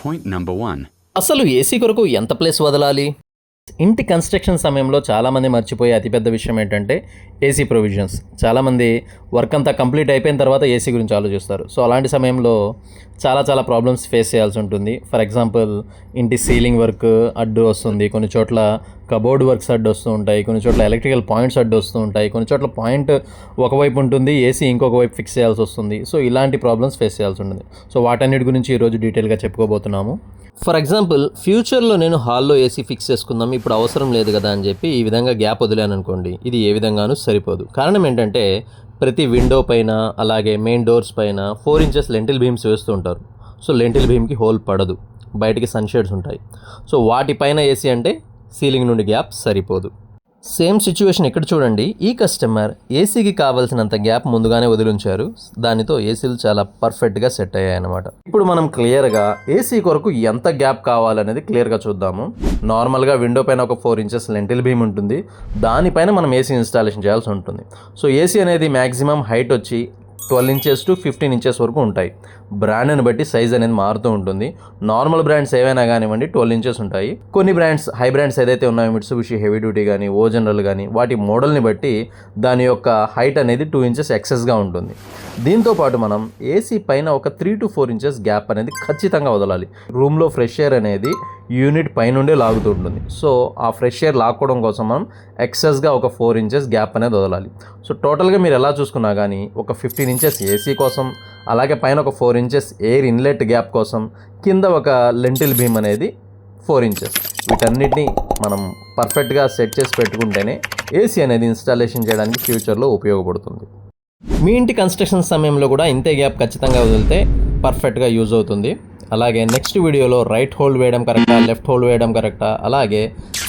Point number 1. అసలు AC కొరకు ఎంత ప్లేస్ వదలాలి? ఇంటి కన్స్ట్రక్షన్ సమయంలో చాలామంది మర్చిపోయే అతిపెద్ద విషయం ఏంటంటే ఏసీ ప్రొవిజన్స్. చాలామంది వర్క్ అంతా కంప్లీట్ అయిపోయిన తర్వాత ఏసీ గురించి ఆలోచిస్తారు. సో అలాంటి సమయంలో చాలా ప్రాబ్లమ్స్ ఫేస్ చేయాల్సి ఉంటుంది. ఫర్ ఎగ్జాంపుల్ ఇంటి సీలింగ్ వర్క్ అడ్డు వస్తుంది, కొన్ని చోట్ల కబోర్డ్ వర్క్స్ అడ్డు వస్తూ ఉంటాయి, కొన్ని చోట్ల ఎలక్ట్రికల్ పాయింట్స్ అడ్డు వస్తూ ఉంటాయి, కొన్ని చోట్ల పాయింట్ ఒకవైపు ఉంటుంది, ఏసీ ఇంకొక వైపు ఫిక్స్ చేయాల్సి వస్తుంది. సో ఇలాంటి ప్రాబ్లమ్స్ ఫేస్ చేయాల్సి ఉంటుంది. సో వాటన్నిటి గురించి ఈరోజు డీటెయిల్గా చెప్పుకోబోతున్నాము. ఫర్ ఎగ్జాంపుల్ ఫ్యూచర్లో నేను హాల్లో ఏసీ ఫిక్స్ చేసుకుందాం, ఇప్పుడు అవసరం లేదు కదా అని చెప్పి ఈ విధంగా గ్యాప్ వదిలాను అనుకోండి, ఇది ఏ విధంగానూ సరిపోదు. కారణం ఏంటంటే ప్రతి విండో పైన అలాగే మెయిన్ డోర్స్ పైన 4 ఇంచెస్ లెంటిల్ బీమ్స్ వేస్తూ ఉంటారు. సో లెంటిల్ బీమ్కి హోల్ పడదు, బయటికి సన్షేడ్స్ ఉంటాయి. సో వాటిపైన ఏసీ అంటే సీలింగ్ నుండి గ్యాప్ సరిపోదు. సేమ్ సిచ్యువేషన్ ఇక్కడ చూడండి. ఈ కస్టమర్ ఏసీకి కావాల్సినంత గ్యాప్ ముందుగానే వదిలించారు, దానితో ఏసీలు చాలా పర్ఫెక్ట్గా సెట్ అయ్యాయి అన్నమాట. ఇప్పుడు మనం క్లియర్గా ఏసీ కొరకు ఎంత గ్యాప్ కావాలనేది క్లియర్గా చూద్దాము. నార్మల్గా విండో పైన ఒక 4 ఇంచెస్ లెంటిల్ బీమ్ ఉంటుంది, దానిపైన మనం ఏసీ ఇన్స్టాలేషన్ చేయాల్సి ఉంటుంది. సో ఏసీ అనేది మ్యాక్సిమం హైట్ వచ్చి 12 ఇంచెస్ టు 15 ఇంచెస్ వరకు ఉంటాయి. బ్రాండ్ని బట్టి సైజ్ అనేది మారుతూ ఉంటుంది. నార్మల్ బ్రాండ్స్ ఏవైనా కానివ్వండి 12 ఇంచెస్ ఉంటాయి. కొన్ని బ్రాండ్స్ హై బ్రాండ్స్ ఏదైతే ఉన్నాయో మిట్సుబిషి హెవీ డ్యూటీ కానీ ఓ జనరల్ కానీ వాటి మోడల్ని బట్టి దాని యొక్క హైట్ అనేది 2 ఇంచెస్ ఎక్సెస్గా ఉంటుంది. దీంతోపాటు మనం ఏసీ పైన ఒక 3 to 4 ఇంచెస్ గ్యాప్ అనేది ఖచ్చితంగా వదలాలి. రూమ్లో ఫ్రెష్ ఎయిర్ అనేది యూనిట్ పైనుండే లాగుతూ ఉంటుంది. సో ఆ ఫ్రెష్ ఎయిర్ లాక్కోవడం కోసం మనం ఎక్సెస్గా ఒక 4 ఇంచెస్ గ్యాప్ అనేది వదలాలి. సో టోటల్గా మీరు ఎలా చూసుకున్నా కానీ ఒక 15 ఇంచెస్ ఏసీ కోసం, అలాగే పైన ఒక 4 ఇంచెస్ ఎయిర్ ఇన్లెట్ గ్యాప్ కోసం, కింద ఒక లెంటిల్ బీమ్ అనేది 4 ఇంచెస్. వీటన్నిటిని మనం పర్ఫెక్ట్గా సెట్ చేసి పెట్టుకుంటేనే ఏసీ అనేది ఇన్స్టాలేషన్ చేయడానికి ఫ్యూచర్లో ఉపయోగపడుతుంది. మీ ఇంటి కన్స్ట్రక్షన్ సమయంలో కూడా ఇంతే గ్యాప్ ఖచ్చితంగా వదిలితే పర్ఫెక్ట్గా యూజ్ అవుతుంది. అలాగే నెక్స్ట్ వీడియోలో రైట్ హోల్డ్ వేయడం కరెక్టా, లెఫ్ట్ హోల్డ్ వేయడం కరెక్టా, అలాగే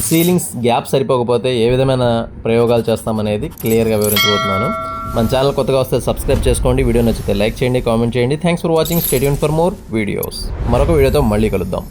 సీలింగ్స్ గ్యాప్ సరిపోకపోతే ఏ విధమైన ప్రయోగాలు చేస్తామనేది క్లియర్గా వివరించబోతున్నాను. మన ఛానల్ కొత్తగా వస్తే సబ్స్క్రైబ్ చేసుకోండి, వీడియో నచ్చితే లైక్ చేయండి, కామెంట్ చేయండి. Thanks for watching. Stay tuned for more videos. మరొక వీడియోతో మళ్ళీ కలుద్దాం.